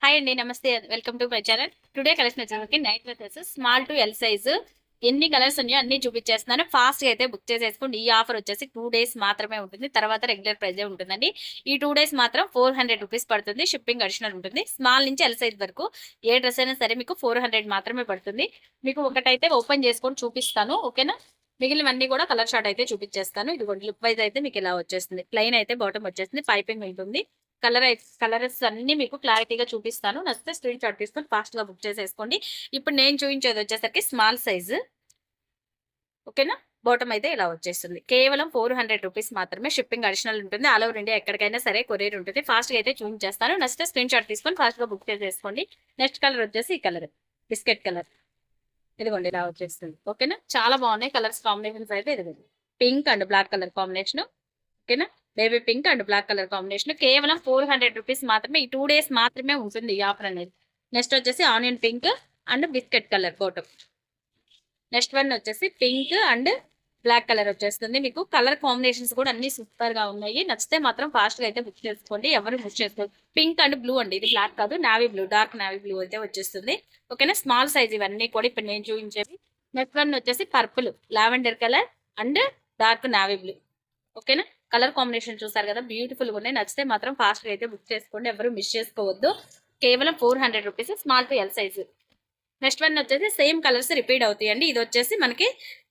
Hi అండి, నమస్తే. Welcome to my channel. Today collection వచ్చేసరికి night dresses small to L size. ఎన్ని colours ఉన్నాయో అన్ని చూపించేస్తున్నాను. ఫాస్ట్ గా అయితే బుక్ చేసేసుకోండి. ఈ ఆఫర్ వచ్చేసి 2 days మాత్రమే ఉంటుంది. తర్వాత రెగ్యులర్ ప్రైజే ఉంటుందండి. ఈ 2 days మాత్రం 400 రూపీస్ పడుతుంది. షిప్పింగ్ అడిషనల్ ఉంటుంది. స్మాల్ నుంచి ఎల్ సైజ్ వరకు ఏ డ్రెస్ అయినా సరే మీకు 400 మాత్రమే పడుతుంది. మీకు ఒకటైతే ఓపెన్ చేసుకొని చూపిస్తాను, ఓకేనా? మిగిలినవన్నీ కూడా కలర్ షార్ట్ అయితే చూపించేస్తాను. ఇదిగోండి, లుక్ వైజ్ అయితే మీకు ఇలా వచ్చేస్తుంది. ప్లెయిన్ అయితే బాటమ్ వచ్చేస్తుంది, పైపింగ్ ఉంటుంది. కలర్స్ అన్ని మీకు క్లారిటీగా చూపిస్తాను. నచ్చితే స్క్రీన్ షాట్ తీసుకొని ఫాస్ట్ గా బుక్ చేసేసుకోండి. ఇప్పుడు నేను చూపించేది వచ్చేసరికి స్మాల్ సైజు, ఓకేనా? బాటమ్ అయితే ఇలా వచ్చేస్తుంది. కేవలం 400 రూపీస్ మాత్రమే. షిప్పింగ్ అడిషనల్ ఉంటుంది. ఆల్ ఓవర్ ఇండియా ఎక్కడికైనా సరే కొరియర్ ఉంటుంది. ఫాస్ట్ గా అయితే చూపించేస్తాను. నచ్చితే స్క్రీన్ షాట్ తీసుకొని ఫాస్ట్ గా బుక్ చేసేసుకోండి. నెక్స్ట్ కలర్ వచ్చేసి ఈ కలర్, బిస్కెట్ కలర్. ఇదిగోండి, ఇలా వచ్చేస్తుంది, ఓకేనా? చాలా బాగున్నాయి కలర్స్ కాంబినేషన్స్ అయితే. ఇదిగోండి, pink and black colour combination, ఓకేనా? Baby pink and black colour combination. కేవలం 400 రూపీస్ మాత్రమే. ఈ 2 days మాత్రమే ఉంటుంది ఈ ఆఫర్ అనేది. నెక్స్ట్ వచ్చేసి onion pink and biscuit colour bottom. Next one వచ్చేసి పింక్ అండ్ బ్లాక్ కలర్ వచ్చేస్తుంది. మీకు కలర్ కాంబినేషన్స్ కూడా అన్ని సూపర్ గా ఉన్నాయి. నచ్చితే మాత్రం ఫాస్ట్ గా అయితే బుక్ చేసుకోండి. ఎవరు బుక్ చేసుకోండి. పింక్ అండ్ బ్లూ అండి, ఇది బ్లాక్ కాదు, navy blue, dark navy blue అయితే వచ్చేస్తుంది, ఓకేనా? స్మాల్ సైజ్ ఇవన్నీ కూడా ఇప్పుడు నేను చూపించేవి. నెక్స్ట్ వన్ వచ్చేసి purple, lavender colour and dark navy blue, ఓకేనా? కలర్ కాంబినేషన్ చూసారు కదా, బ్యూటిఫుల్ గా ఉన్నాయి. నచ్చితే మాత్రం ఫాస్ట్ గా అయితే బుక్ చేసుకోండి. ఎవరు మిస్ చేసుకోవద్దు. కేవలం 400 rupees, small to L size. Next one వచ్చేసి సేమ్ కలర్స్ రిపీట్ అవుతాయండి. ఇది వచ్చేసి మనకి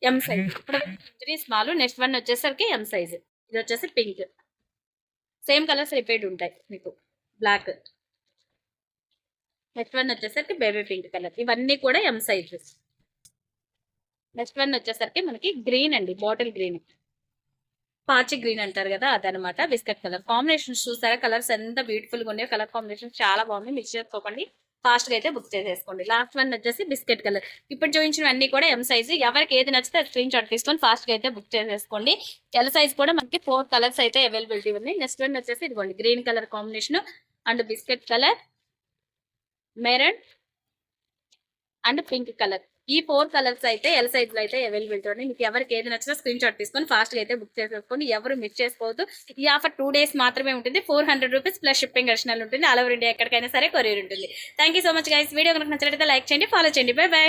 ఎం సైజ్, ఇప్పుడు స్మాల్. నెక్స్ట్ వన్ వచ్చేసరికి ఎం సైజ్. ఇది వచ్చేసి పింక్. సేమ్ కలర్స్ రిపీట్ ఉంటాయి మీకు. బ్లాక్. నెక్స్ట్ వన్ వచ్చేసరికి బేబీ పింక్ కలర్. ఇవన్నీ కూడా ఎం సైజ్. నెక్స్ట్ వన్ వచ్చేసరికి మనకి గ్రీన్ అండి, బాటిల్ గ్రీన్, పాచి గ్రీన్ అంటారు కదా, అదనమాట. బిస్కెట్ కలర్ కాంబినేషన్స్ చూసారా? కలర్స్ ఎంత బ్యూటిఫుల్ గా ఉన్నాయో. కలర్ కాంబినేషన్ చాలా బాగుంది. మిక్స్ చేసుకోకండి, ఫాస్ట్ గా అయితే బుక్ చేసేసుకోండి. లాస్ట్ వన్ వచ్చేసి బిస్కెట్ కలర్. ఇప్పుడు చూపించినవన్నీ కూడా ఎం సైజ్. ఎవరికి ఏది నచ్చితే స్క్రీన్ షాట్ తీసుకొని ఫాస్ట్ గా అయితే బుక్ చేసేసుకోండి. ఎల్ సైజ్ కూడా మనకి 4 కలర్స్ అయితే అవైలబిలిటీ ఉంది. నెక్స్ట్ వన్ వచ్చేసి ఇదిగోండి, green colour combination and biscuit colour, maroon and pink colour. ఈ 4 కలర్స్ అయితే ఎల్ సైజ్ లో అయితే అవైలబిలిటీ ఉంది. మీకు ఎవరికి ఏది నచ్చినా స్క్రీన్ షాట్ తీసుకొని ఫాస్ట్ గా అయితే బుక్ చేసేసుకోండి. ఎవరు మిస్ చేసుకోవద్దు. ఈ ఆఫర్ 2 days మాత్రమే ఉంటుంది. 400 రూపీస్ ప్లస్ షిప్పింగ్ అడిషనల్ ఉంటుంది. ఆల్ ఓవర్ ఇండియా ఎక్కడికైనా సరే కొరియర్ ఉంటుంది. Thank so much guys. Video కనుక నచ్చినట్లయితే లైక్ చేయండి, ఫాలో చేయండి. By by.